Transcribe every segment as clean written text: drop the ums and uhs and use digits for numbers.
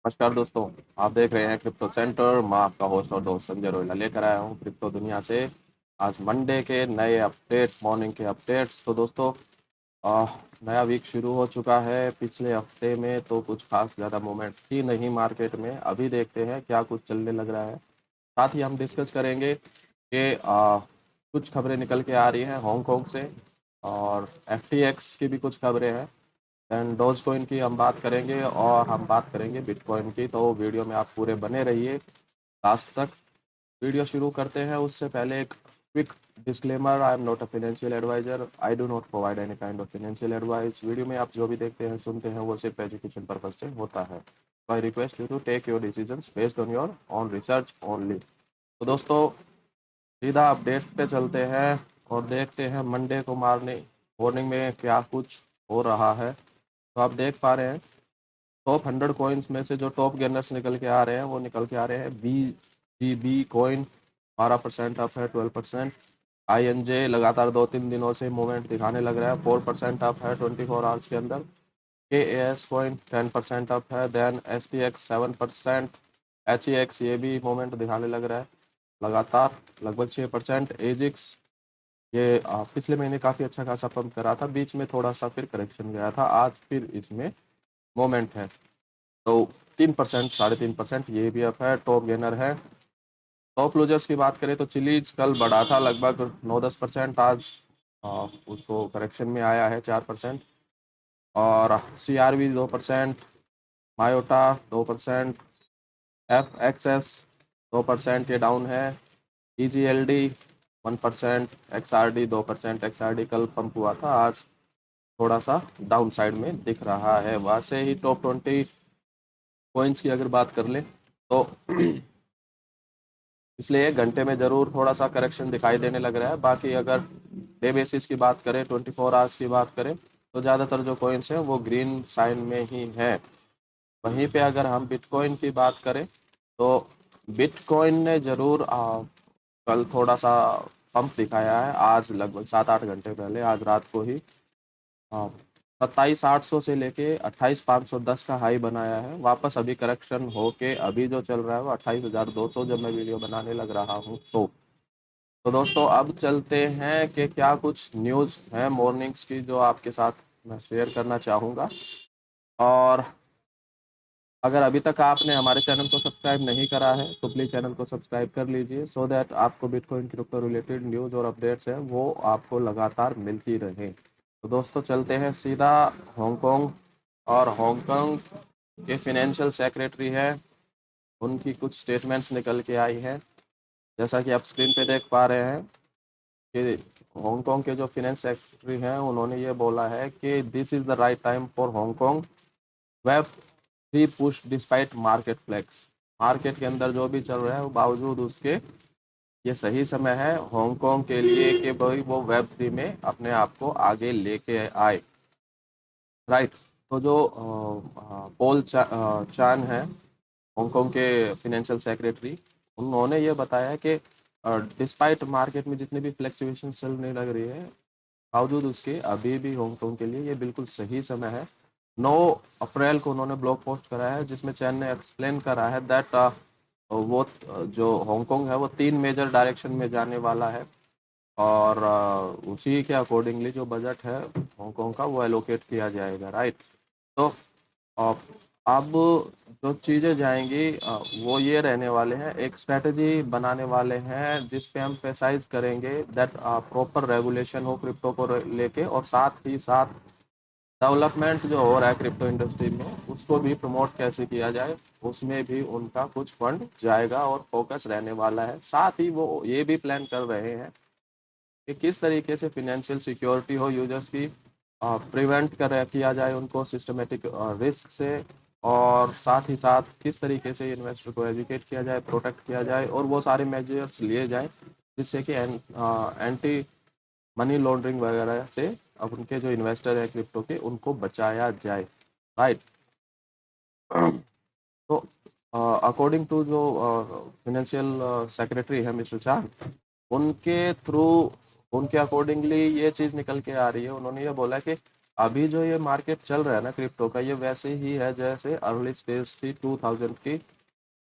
नमस्कार दोस्तों। आप देख रहे हैं क्रिप्टो सेंटर। मैं आपका होस्ट और दोस्त संजय रोहिला लेकर आया हूँ क्रिप्टो दुनिया से आज मंडे के नए अपडेट, मॉर्निंग के अपडेट्स। तो दोस्तों, आ, नया वीक शुरू हो चुका है। पिछले हफ्ते में तो कुछ खास ज़्यादा मूवमेंट थी नहीं मार्केट में। अभी देखते हैं क्या कुछ चलने लग रहा है। साथ ही हम डिस्कस करेंगे कि कुछ खबरें निकल के आ रही हैं हांगकांग से, और एफटीएक्स की भी कुछ खबरें हैं। एंड डोज कॉइन की हम बात करेंगे, और हम बात करेंगे बिटकॉइन की। तो वीडियो में आप पूरे बने रहिए लास्ट तक। वीडियो शुरू करते हैं उससे पहले एक quick disclaimer. I am not a financial advisor. I do not provide any kind of financial advice. Video में आप जो भी देखते हैं सुनते हैं वो सिर्फ एजुकेशन पर्पज से होता है। I request you to take your decisions based on your own research only. तो दोस्तों, सीधा अपडेट पे चलते हैं और देखते हैं मंडे को मॉर्निंग मॉर्निंग में क्या कुछ हो रहा है। तो आप देख पा रहे हैं टॉप 100 कॉइन्स में से जो टॉप गेनर्स निकल के आ रहे हैं वो निकल के आ रहे हैं। बी कॉइन 12% अप है, 12%। INJ लगातार 2-3 दिनों से मूवमेंट दिखाने लग रहा है, 4% अप है 24 आवर्स के अंदर। KAS कॉइन 10% अप है। Then STX 7%। HEX ये भी मूवमेंट दिखाने लग रहा है लगातार लगभग 6%। एजिक्स ये पिछले महीने काफ़ी अच्छा खासा पंप करा था, बीच में थोड़ा सा फिर करेक्शन गया था, आज फिर इसमें मोमेंट है। तो 3%, 3.5% ये भी अप है, टॉप गेनर है। टॉप लूजर्स की बात करें तो चिलीज कल बढ़ा था लगभग 9-10%, आज उसको करेक्शन में आया है 4%। और CRV 2%, मायोटा 2%, FXS 2% ये डाउन है। EGLD 1%, XRD 2%। XRD कल पंप हुआ था, आज थोड़ा सा डाउन साइड में दिख रहा है। वैसे ही टॉप 20 कॉइन्स की अगर बात कर ले तो पिछले 1 घंटे में जरूर थोड़ा सा करेक्शन दिखाई देने लग रहा है। बाकी अगर डे बेसिस की बात करें, 24 आवर्स की बात करें, तो ज़्यादातर जो कॉइन्स हैं वो ग्रीन साइन में ही हैं। वहीं पे अगर हम बिटकॉइन की बात करें तो बिटकॉइन ने जरूर कल थोड़ा सा पंप दिखाया है। आज लगभग 7-8 घंटे पहले, आज रात को ही 27,800 से लेके 28,510 का हाई बनाया है। वापस अभी करेक्शन होके अभी जो चल रहा है वो 28,200 जब मैं वीडियो बनाने लग रहा हूँ। तो दोस्तों, अब चलते हैं कि क्या कुछ न्यूज़ है मॉर्निंग्स की जो आपके साथ मैं शेयर करना चाहूँगा। और अगर अभी तक आपने हमारे चैनल को सब्सक्राइब नहीं करा है तो प्लीज़ चैनल को सब्सक्राइब कर लीजिए, सो दैट आपको बिटकॉइन क्रिप्टो रिलेटेड न्यूज़ और अपडेट्स हैं वो आपको लगातार मिलती रहे। तो दोस्तों, चलते हैं सीधा हांगकांग। और हांगकांग के फिनेंशियल सेक्रेटरी है, उनकी कुछ स्टेटमेंट्स निकल के आई है। जैसा कि आप स्क्रीन पे देख पा रहे हैं कि हांगकांग के जो फिनेंस सेक्रेटरी हैं उन्होंने ये बोला है कि this is the right time for Hong Kong web three push despite market flex. Market के अंदर जो भी चल रहा है वो बावजूद उसके ये सही समय है हांगकांग के लिए कि भाई वो वेब 3 में अपने आप को आगे लेके आए। राइट। तो जो चान है हांगकांग के फिनेंशियल सेक्रेटरी, उन्होंने ये बताया कि डिस्पाइट मार्केट में जितनी भी फ्लक्चुएशन चलने लग रही है, बावजूद उसके अभी भी हांगकांग के लिए ये बिल्कुल सही समय है। 9 अप्रैल को उन्होंने ब्लॉग पोस्ट करा है जिसमें चैन ने एक्सप्लेन करा है दैट वो जो हांगकांग है वो 3 मेजर डायरेक्शन में जाने वाला है। और उसी के अकॉर्डिंगली जो बजट है हांगकांग का वो एलोकेट किया जाएगा। राइट। तो अ, अब जो चीज़ें जाएंगी वो ये रहने वाले हैं, एक स्ट्रेटजी बनाने वाले हैं जिस पे हम प्रेसाइज करेंगे दैट प्रॉपर रेगुलेशन हो क्रिप्टो को लेके, और साथ ही साथ डेवलपमेंट जो हो रहा है क्रिप्टो इंडस्ट्री में उसको भी प्रमोट कैसे किया जाए, उसमें भी उनका कुछ फंड जाएगा और फोकस रहने वाला है। साथ ही वो ये भी प्लान कर रहे हैं कि किस तरीके से फिनेंशियल सिक्योरिटी हो यूजर्स की, प्रिवेंट कर किया जाए उनको सिस्टमेटिक रिस्क से, और साथ ही साथ किस तरीके से इन्वेस्टर को एजुकेट किया जाए, प्रोटेक्ट किया जाए, और वो सारे मेजर्स लिए जाएं जिससे कि एंटी मनी लॉन्ड्रिंग वगैरह से अब उनके जो इन्वेस्टर है क्रिप्टो के उनको बचाया जाए। राइट। तो अकॉर्डिंग टू जो फाइनेंशियल सेक्रेटरी है मिस्टर चान, उनके थ्रू उनके अकॉर्डिंगली ये चीज़ निकल के आ रही है। उन्होंने ये बोला कि अभी जो ये मार्केट चल रहा है ना क्रिप्टो का, ये वैसे ही है जैसे अर्ली स्टेज थी 2000 की,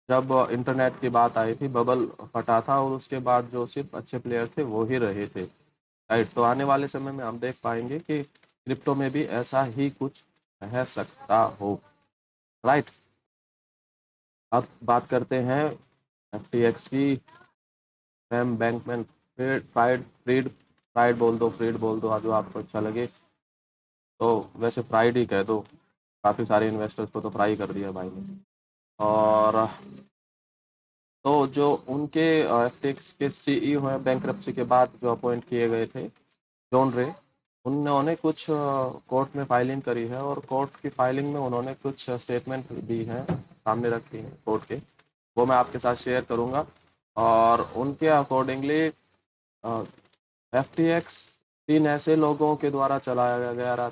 जब इंटरनेट की बात आई थी, बबल फटा था और उसके बाद जो सिर्फ अच्छे प्लेयर थे वो ही रहे थे। राइट, तो आने वाले समय में हम देख पाएंगे कि क्रिप्टो में भी ऐसा ही कुछ रह सकता हो। राइट, अब बात करते हैं एफटीएक्स की। Sam Bankman, freed fried freed fried बोल दो, फ्रीड बोल दो, जो आपको अच्छा लगे। तो वैसे फ्राइड ही कह दो, काफ़ी सारे इन्वेस्टर्स को तो फ्राई कर दिया भाई ने। और तो जो उनके एफटीएक्स के सीईओ हैं, बैंकरप्सी के बाद जो अपॉइंट किए गए थे, जॉन रे, उन्होंने कुछ कोर्ट में फाइलिंग करी है, और कोर्ट की फाइलिंग में उन्होंने कुछ स्टेटमेंट दी हैं, सामने रखी हैं कोर्ट के, वो मैं आपके साथ शेयर करूंगा। और उनके अकॉर्डिंगली एफटीएक्स तीन ऐसे लोगों के द्वारा चलाया गया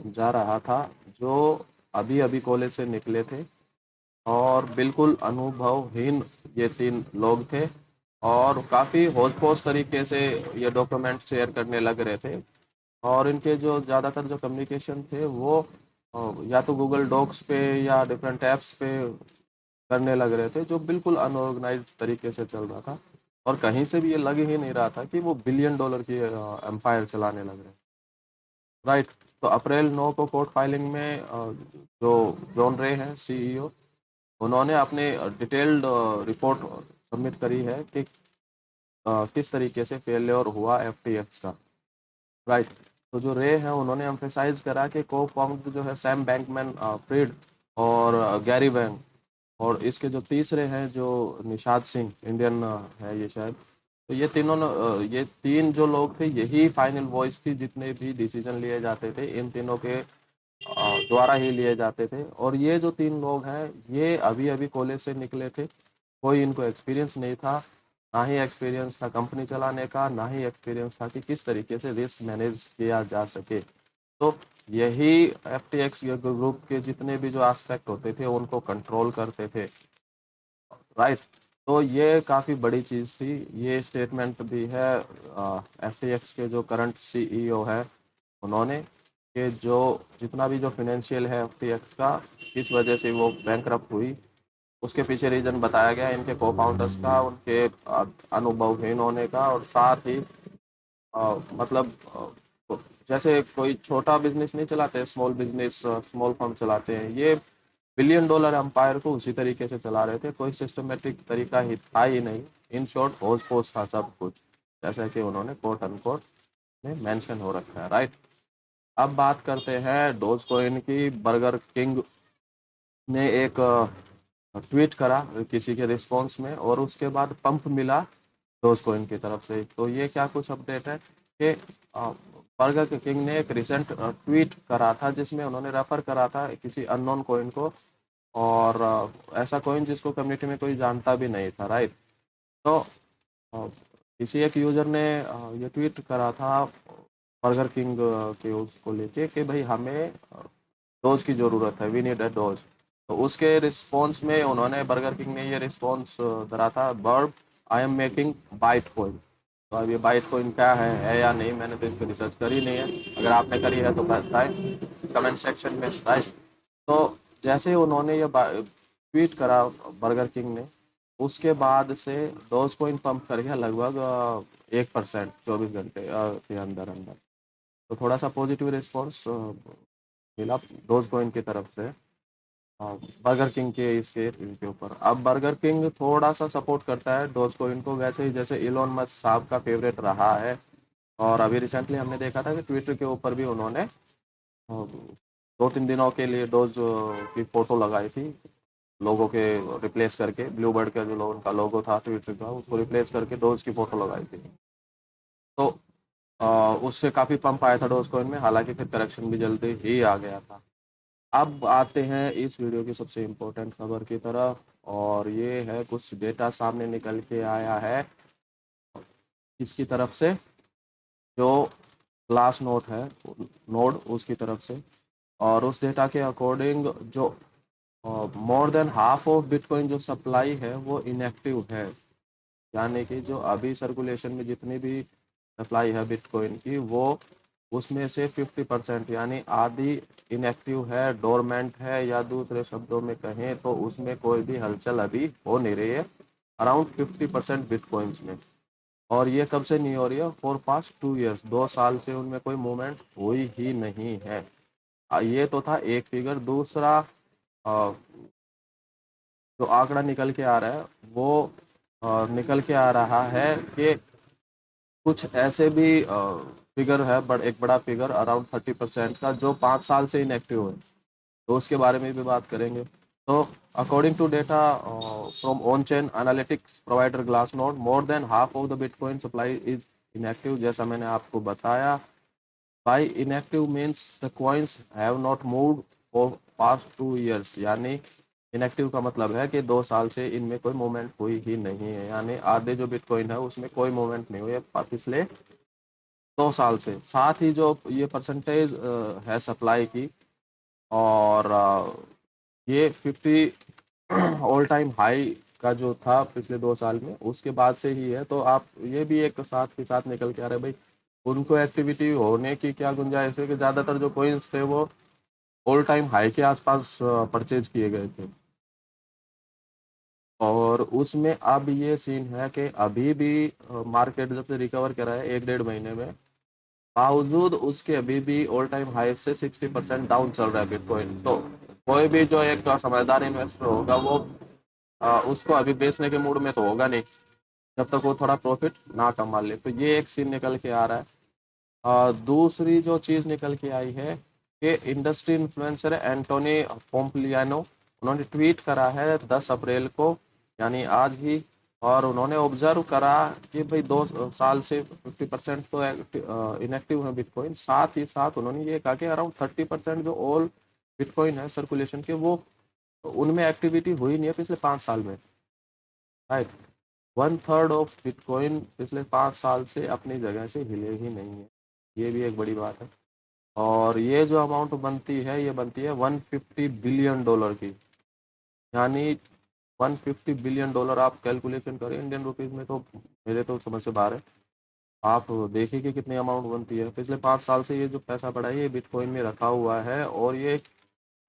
जा रहा था जो अभी अभी कॉलेज से निकले थे, और बिल्कुल अनुभवहीन ये तीन लोग थे, और काफ़ी होश पोश तरीके से ये डॉक्यूमेंट शेयर करने लग रहे थे। और इनके जो ज़्यादातर जो कम्युनिकेशन थे वो या तो गूगल डॉक्स पे या डिफरेंट ऐप्स पे करने लग रहे थे, जो बिल्कुल अनऑर्गेनाइज तरीके से चल रहा था, और कहीं से भी ये लग ही नहीं रहा था कि वो बिलियन डॉलर की एम्पायर चलाने लग रहे हैं। राइट, तो अप्रैल 9 को कोर्ट फाइलिंग में जो जॉन रे हैं सीईओ, उन्होंने अपने डिटेल्ड रिपोर्ट सबमिट करी है कि किस तरीके से फेलियर हुआ एफटीएक्स का। राइट, तो जो रे हैं उन्होंने एम्फेसाइज करा कि को फाउंड जो है सैम बैंकमैन फ्रीड और गैरी वैंग, और इसके जो तीसरे हैं जो निषाद सिंह, इंडियन है ये शायद। तो ये तीनों ये तीन जो लोग थे, यही फाइनल वॉइस थी, जितने भी डिसीजन लिए जाते थे इन तीनों के द्वारा ही लिए जाते थे। और ये जो तीन लोग हैं, ये अभी अभी कॉलेज से निकले थे, कोई इनको एक्सपीरियंस नहीं था, ना ही एक्सपीरियंस था कंपनी चलाने का, ना ही एक्सपीरियंस था कि किस तरीके से रिस्क मैनेज किया जा सके। तो यही एफटीएक्स ग्रुप के जितने भी जो एस्पेक्ट होते थे उनको कंट्रोल करते थे। राइट, तो ये काफ़ी बड़ी चीज़ थी। ये स्टेटमेंट भी है एफटीएक्स के जो करंट सीईओ है उन्होंने, कि जो जितना भी जो फाइनेंशियल है एफटीएक्स का, किस वजह से वो बैंकरप्ट हुई, उसके पीछे रीजन बताया गया इनके को फाउंडर्स का, उनके अनुभवहीन होने का, और साथ ही मतलब जैसे कोई छोटा बिजनेस नहीं चलाते, स्मॉल बिजनेस स्मॉल फर्म चलाते हैं, ये बिलियन डॉलर एम्पायर को उसी तरीके से चला रहे थे, कोई सिस्टमेटिक तरीका ही था ही नहीं। इन शॉर्ट होज पोज था सब कुछ, जैसा कि उन्होंने कोट अनकोट में मेंशन हो रखा है। राइट, अब बात करते हैं डोज कॉइन की। बर्गर किंग ने एक ट्वीट करा किसी के रिस्पॉन्स में, और उसके बाद पंप मिला डोज कॉइन की तरफ से। तो ये क्या कुछ अपडेट है कि बर्गर किंग ने एक रिसेंट ट्वीट करा था जिसमें उन्होंने रेफर करा था किसी अननोन कॉइन को, और ऐसा कॉइन जिसको कम्युनिटी में कोई जानता भी नहीं था। राइट, तो किसी एक यूजर ने ये ट्वीट करा था बर्गर किंग के उसको लेके कि भाई हमें डोज की ज़रूरत है, वी नीड अ डोज। तो उसके रिस्पॉन्स में उन्होंने, बर्गर किंग ने ये रिस्पॉन्स करा था, burb I am making byte coin. तो अब ये बाइट कॉइन क्या है या नहीं, मैंने तो इस पर रिसर्च करी नहीं है, अगर आपने करी है तो बताएं कमेंट सेक्शन में। राइट, तो जैसे उन्होंने ये ट्वीट करा बर्गर किंग ने, उसके बाद से डोज कॉइन पंप कर गया लगभग 1% 24 घंटे के अंदर अंदर। तो थोड़ा सा पॉजिटिव रिस्पॉन्स मिला डोज कॉइन की तरफ से बर्गर किंग के इसके इनके ऊपर। अब बर्गर किंग थोड़ा सा सपोर्ट करता है डोज कॉइन को, वैसे ही जैसे इलोन मस्क साहब का फेवरेट रहा है। और अभी रिसेंटली हमने देखा था कि ट्विटर के ऊपर भी उन्होंने 2-3 दिनों के लिए डोज की फोटो लगाई थी, लोगों के रिप्लेस करके, ब्लू बर्ड का जो उनका लोगो था ट्विटर का, उसको रिप्लेस करके डोज की फोटो लगाई थी। तो उससे काफ़ी पंप आया था डोज कॉइन में, हालांकि फिर करेक्शन भी जल्दी ही आ गया था। अब आते हैं इस वीडियो की सबसे इम्पोर्टेंट खबर की तरफ, और ये है कुछ डेटा सामने निकल के आया है इसकी तरफ से, जो क्लास नोट है, नोड उसकी तरफ से। और उस डेटा के अकॉर्डिंग जो मोर देन हाफ ऑफ बिटकॉइन जो सप्लाई है वो इनएक्टिव है, यानी कि जो अभी सर्कुलेशन में जितनी भी सप्लाई है बिटकॉइन की, वो उसमें से 50% यानी आधी इनएक्टिव है, डोरमेंट है, या दूसरे शब्दों में कहें तो उसमें कोई भी हलचल अभी हो नहीं रही है, अराउंड 50% बिटकॉइंस में। और ये कब से नहीं हो रही है? फॉर पास्ट 2 ईयर्स, 2 साल से उनमें कोई मूवमेंट हुई ही नहीं है। ये तो था एक फिगर। दूसरा जो आंकड़ा निकल के आ रहा है वो निकल के आ रहा है कि कुछ ऐसे भी फिगर है, एक बड़ा फिगर अराउंड 30% का, जो 5 साल से इनएक्टिव है, तो उसके बारे में भी बात करेंगे। तो according to data from on chain analytics provider Glassnode, more than half of the bitcoin supply is inactive. जैसा मैंने आपको बताया, by inactive means the coins have not moved for past 2 years, यानी इनएक्टिव का मतलब है कि 2 साल से इनमें कोई मूवमेंट हुई ही नहीं है, यानी आधे जो बिटकॉइन है उसमें कोई मूवमेंट नहीं हुई है पिछले 2 साल से। साथ ही जो ये परसेंटेज है सप्लाई की, और ये 50 ऑल टाइम हाई का जो था पिछले 2 साल में, उसके बाद से ही है। तो आप ये भी एक साथ के साथ निकल के आ रहे हैं भाई, उनको एक्टिविटी होने की क्या गुंजाइश है कि ज़्यादातर जो कोइंस थे वो ऑल टाइम हाई के आसपास परचेज किए गए थे। और उसमें अब ये सीन है कि अभी भी मार्केट जब से रिकवर करा है 1 डेढ़ महीने में, बावजूद उसके अभी भी ऑल टाइम हाई से 60% डाउन चल रहा है बिटकॉइन। तो कोई भी जो एक समझदार इन्वेस्टर होगा वो उसको अभी बेचने के मूड में तो होगा नहीं जब तक वो थोड़ा प्रॉफिट ना कमा ले। तो ये एक सीन निकल के आ रहा है। दूसरी जो चीज़ निकल के आई है कि इंडस्ट्री इन्फ्लुएंसर एंटोनी पोम्पलियानो, उन्होंने ट्वीट करा है 10 अप्रैल को, यानी आज ही। और उन्होंने ऑब्जर्व करा कि भाई 2 साल से 50% तो इनएक्टिव है बिटकॉइन। साथ ही साथ उन्होंने ये कहा कि अराउंड 30% जो ऑल बिटकॉइन है सर्कुलेशन के, वो उनमें एक्टिविटी हुई नहीं है पिछले 5 साल में। राइट, 1/3 ऑफ बिटकॉइन पिछले 5 साल से अपनी जगह से हिले ही नहीं है। ये भी एक बड़ी बात है। और ये जो अमाउंट बनती है, ये बनती है $150 बिलियन की, यानी $150 बिलियन आप कैलकुलेशन करें इंडियन रुपीज में तो मेरे तो समझ से बाहर है। आप देखिए कि कितनी अमाउंट बनती है। पिछले 5 साल से ये जो पैसा पड़ा है ये बिटकॉइन में रखा हुआ है, और ये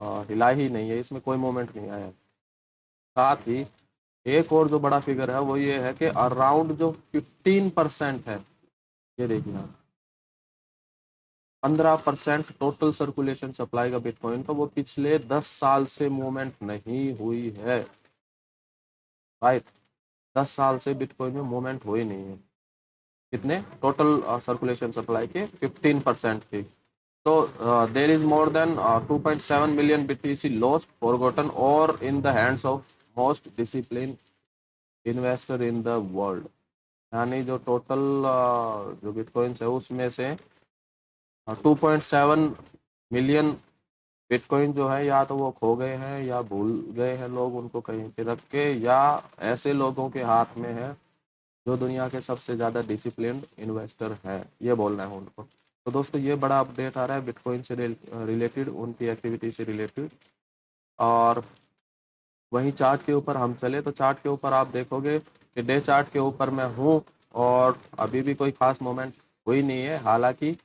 हिला ही नहीं है, इसमें कोई मूवमेंट नहीं आया है। साथ ही एक और जो बड़ा फिगर है वो ये है कि अराउंड जो 15% है, ये देखिए आप, 15% टोटल सर्कुलेशन सप्लाई का बिटकॉइन का, वो पिछले 10 साल से मूवमेंट नहीं हुई है। राइट, 10 साल से बिटकॉइन में मूवमेंट हुई नहीं है। कितने? टोटल सर्कुलेशन सप्लाई के 15% की। तो there is more than 2.7 million BTC lost, forgotten और in the hands of most discipline investor in the world. यानी जो टोटल जो बिटकॉइंस है उसमें से 2.7 मिलियन बिटकॉइन जो है या तो वो खो गए हैं या भूल गए हैं लोग उनको कहीं पे रख के, या ऐसे लोगों के हाथ में है जो दुनिया के सबसे ज़्यादा डिसिप्लिन्ड इन्वेस्टर हैं, ये बोलना है उनको। तो दोस्तों ये बड़ा अपडेट आ रहा है बिटकॉइन से रिलेटेड, उनकी एक्टिविटी से रिलेटेड। और वहीं चार्ट के ऊपर हम चले तो चार्ट के ऊपर आप देखोगे कि डे चार्ट के ऊपर मैं हूँ, और अभी भी कोई खास मोमेंट हुई नहीं है। हालांकि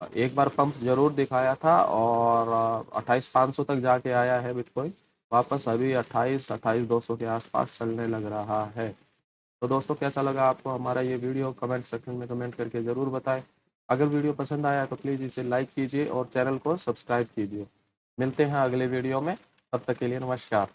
एक बार पंप जरूर दिखाया था, और 28,500 तक जाके आया है बिटकॉइन वापस। अभी 28,200 के आसपास चलने लग रहा है। तो दोस्तों कैसा लगा आपको हमारा ये वीडियो? कमेंट सेक्शन में कमेंट करके ज़रूर बताएं। अगर वीडियो पसंद आया तो प्लीज़ इसे लाइक कीजिए और चैनल को सब्सक्राइब कीजिए। मिलते हैं अगले वीडियो में, तब तक के लिए नमस्कार।